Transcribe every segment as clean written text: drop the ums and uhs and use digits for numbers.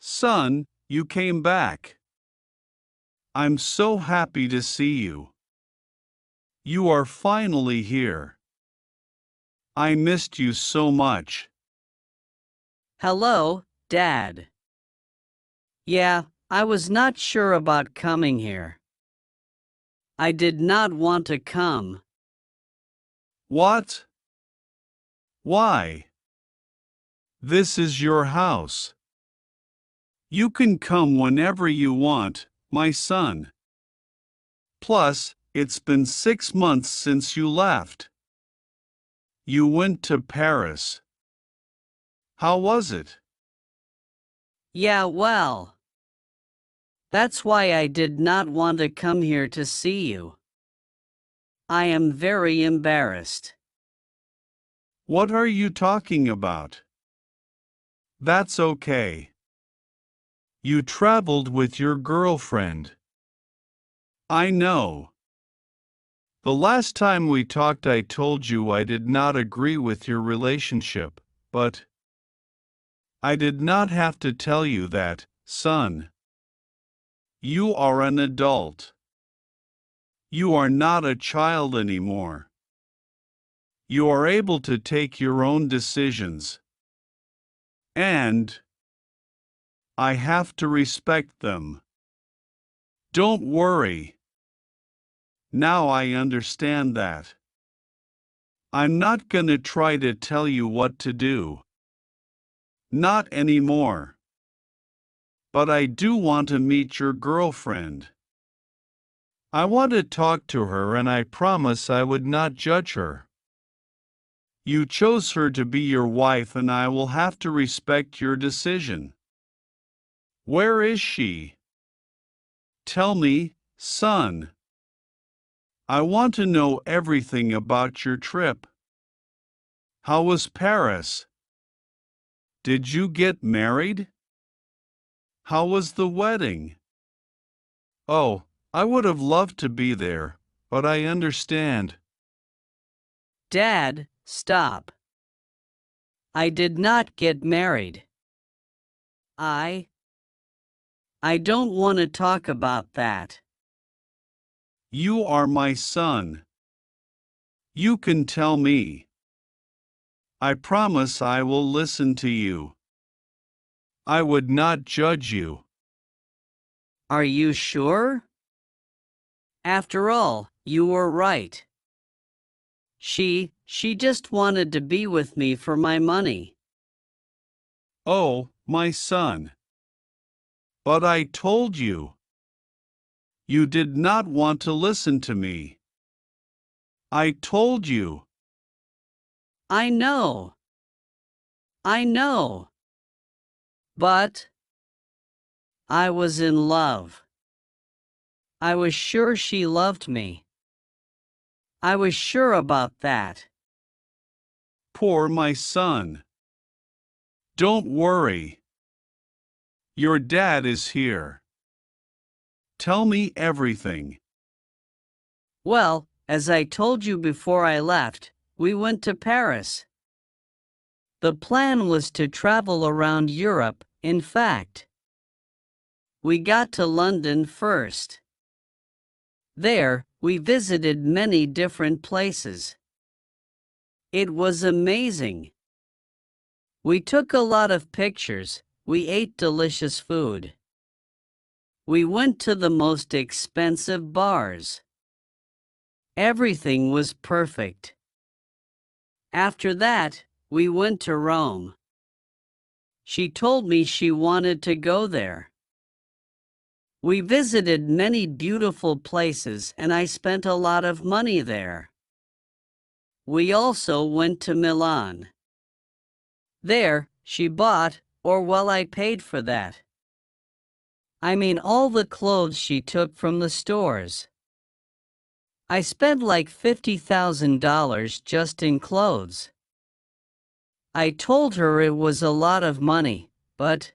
Son, you came back. I'm so happy to see you. You are finally here. I missed you so much. Hello, Dad. Yeah, I was not sure about coming here. I did not want to come. What? Why? This is your house. You can come whenever you want, my son. Plus, it's been 6 months since you left. You went to Paris. How was it? Yeah, well. That's why I did not want to come here to see you. I am very embarrassed. What are you talking about? That's okay. You traveled with your girlfriend. I know. The last time we talked, I told you I did not agree with your relationship, but I did not have to tell you that, son. You are an adult. You are not a child anymore. You are able to take your own decisions. And I have to respect them. Don't worry. Now I understand that. I'm not gonna try to tell you what to do. Not anymore. But I do want to meet your girlfriend. I want to talk to her, and I promise I would not judge her. You chose her to be your wife, and I will have to respect your decision. Where is she? Tell me, son. I want to know everything about your trip. How was Paris? Did you get married? How was the wedding? Oh, I would have loved to be there, but I understand. Dad, stop. I did not get married. I don't want to talk about that. You are my son. You can tell me. I promise I will listen to you. I would not judge you. Are you sure? After all, you were right. She just wanted to be with me for my money. Oh, my son. But I told you. You did not want to listen to me. I told you. I know. I know. But I was in love. I was sure she loved me. I was sure about that. Poor my son. Don't worry. Your dad is here. Tell me everything. Well, as I told you before I left, we went to Paris. The plan was to travel around Europe, in fact. We got to London first. There, we visited many different places. It was amazing. We took a lot of pictures, we ate delicious food. We went to the most expensive bars. Everything was perfect. After that, we went to Rome. She told me she wanted to go there. We visited many beautiful places and I spent a lot of money there. We also went to Milan. There, she bought, or well, I paid for that. I mean all the clothes she took from the stores. I spent like $50,000 just in clothes. I told her it was a lot of money, but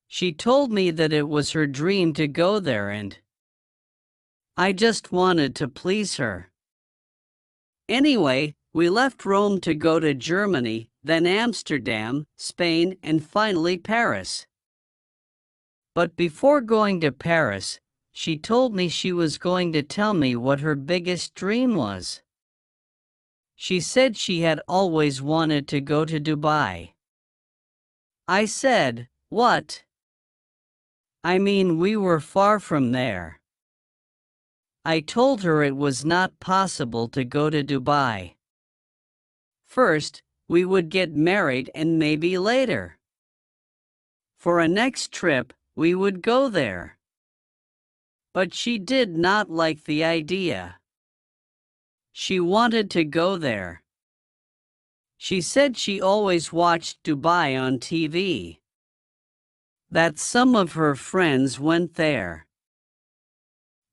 she told me that it was her dream to go there and I just wanted to please her. Anyway, we left Rome to go to Germany, then Amsterdam, Spain, and finally Paris. But before going to Paris, she told me she was going to tell me what her biggest dream was. She said she had always wanted to go to Dubai. I said, "What?" I mean, we were far from there. I told her it was not possible to go to Dubai. First, we would get married and maybe later. For a next trip, we would go there. But she did not like the idea. She wanted to go there. She said she always watched Dubai on TV. That some of her friends went there.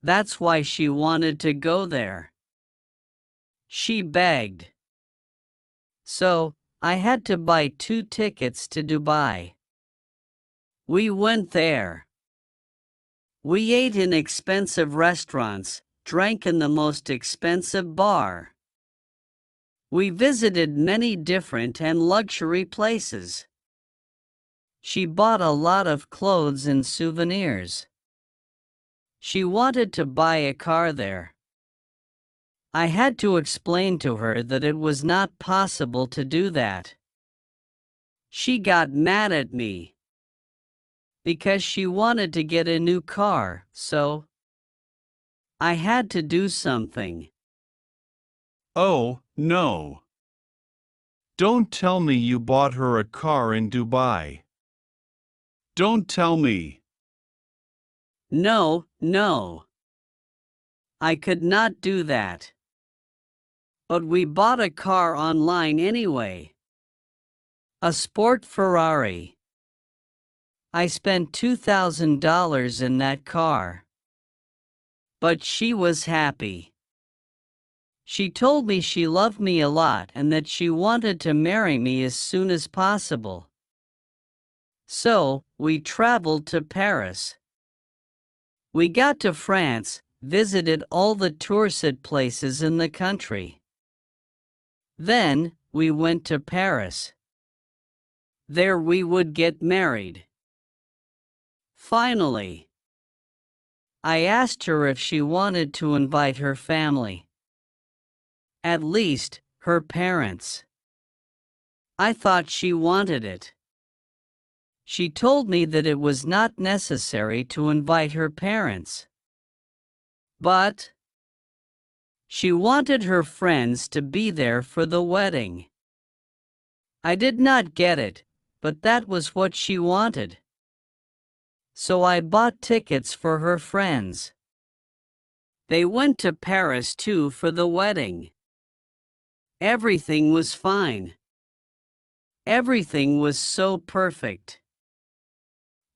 That's why she wanted to go there. She begged. So, I had to buy 2 tickets to Dubai. We went there. We ate in expensive restaurants, drank in the most expensive bar. We visited many different and luxury places. She bought a lot of clothes and souvenirs. She wanted to buy a car there. I had to explain to her that it was not possible to do that. She got mad at me because she wanted to get a new car, so I had to do something. Oh, no. Don't tell me you bought her a car in Dubai. Don't tell me. No, no. I could not do that. But we bought a car online anyway. A sport Ferrari. I spent $2,000 in that car. But she was happy. She told me she loved me a lot and that she wanted to marry me as soon as possible. So, we traveled to Paris. We got to France, visited all the tourist places in the country. Then, we went to Paris. There we would get married. Finally, I asked her if she wanted to invite her family. At least, her parents. I thought she wanted it. She told me that it was not necessary to invite her parents. But she wanted her friends to be there for the wedding. I did not get it, but that was what she wanted. So I bought tickets for her friends. They went to Paris too for the wedding. Everything was fine. Everything was so perfect.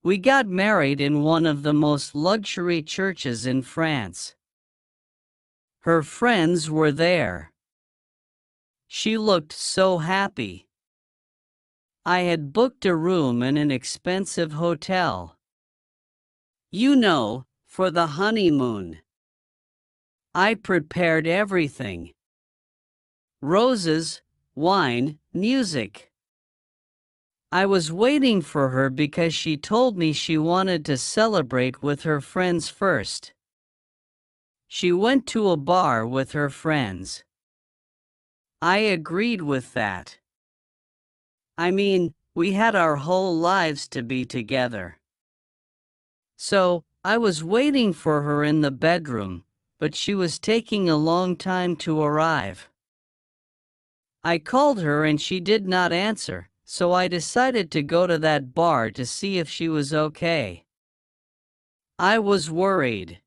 We got married in one of the most luxury churches in France. Her friends were there. She looked so happy. I had booked a room in an expensive hotel. You know, for the honeymoon. I prepared everything. Roses, wine, music. I was waiting for her because she told me she wanted to celebrate with her friends first. She went to a bar with her friends. I agreed with that. I mean, we had our whole lives to be together. So, I was waiting for her in the bedroom, but she was taking a long time to arrive. I called her and she did not answer, so I decided to go to that bar to see if she was okay. I was worried.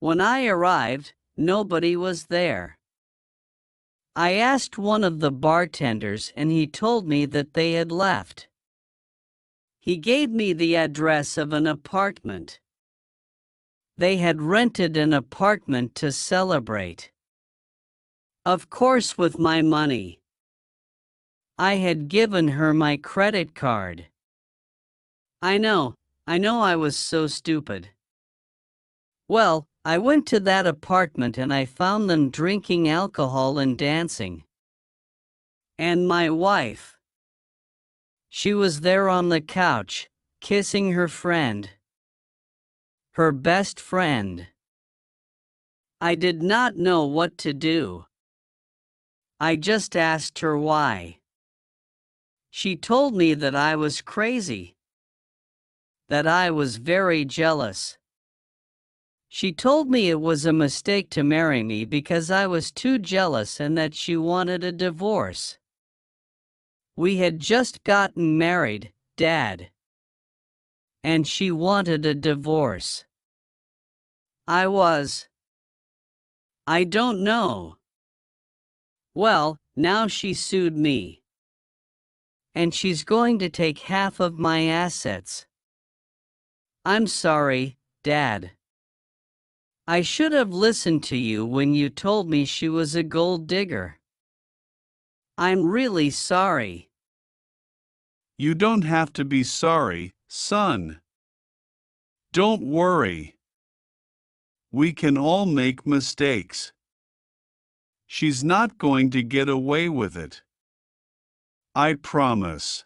When I arrived, nobody was there. I asked one of the bartenders and he told me that they had left. He gave me the address of an apartment. They had rented an apartment to celebrate. Of course, with my money. I had given her my credit card. I know I was so stupid. Well, I went to that apartment and I found them drinking alcohol and dancing. And my wife. She was there on the couch, kissing her friend. Her best friend. I did not know what to do. I just asked her why. She told me that I was crazy. That I was very jealous. She told me it was a mistake to marry me because I was too jealous and that she wanted a divorce. We had just gotten married, Dad. And she wanted a divorce. I don't know. Well, now she sued me. And she's going to take half of my assets. I'm sorry, Dad. I should have listened to you when you told me she was a gold digger. I'm really sorry. You don't have to be sorry, son. Don't worry. We can all make mistakes. She's not going to get away with it. I promise.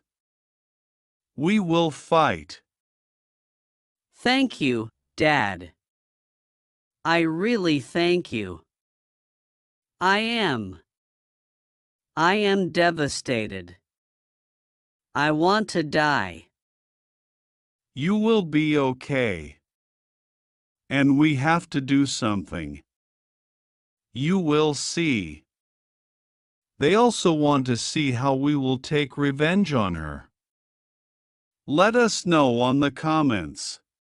We will fight. Thank you, Dad. I really thank you. I am devastated. I want to die. You will be okay. And we have to do something. You will see. They also want to see how we will take revenge on her. Let us know on the comments.